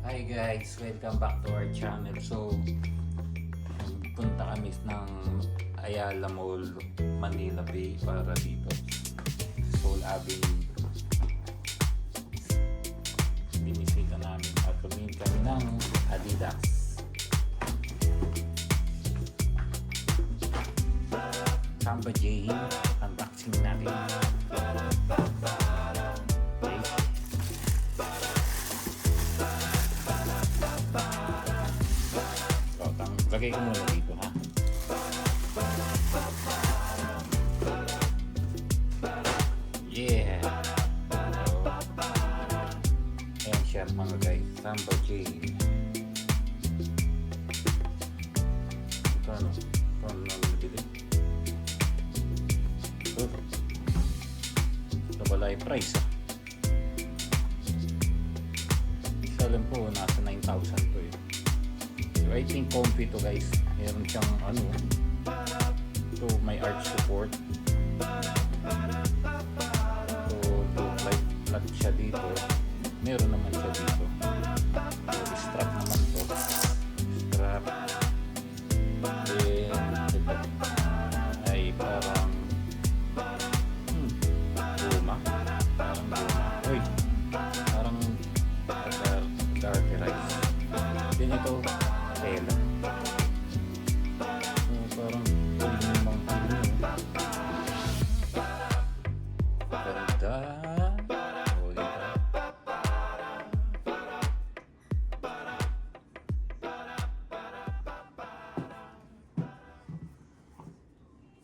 Hi guys, welcome back to our channel. So, punta kami ng Ayala Mall, Manila Bay para dito. Soul Avenue. Binisita namin at tumingin kami ng Adidas. Samba J, unboxing natin. Lagay ko muna dito, ha? Yeah! So, ayan siya mga guys, Samba J. Ito ano? Ito ano nabili? Ito pala ay price, ha? Isa lang po, nasa 9,000 po eh. So, I think comfy to guys. Meron siyang ano. So, may arch support. So, flat siya dito. Meron naman siya dito. So, strap naman to. Strap. Then, ito. Ay parang guma. Parang guma. Uy! Parang garterize. Then ito, tela.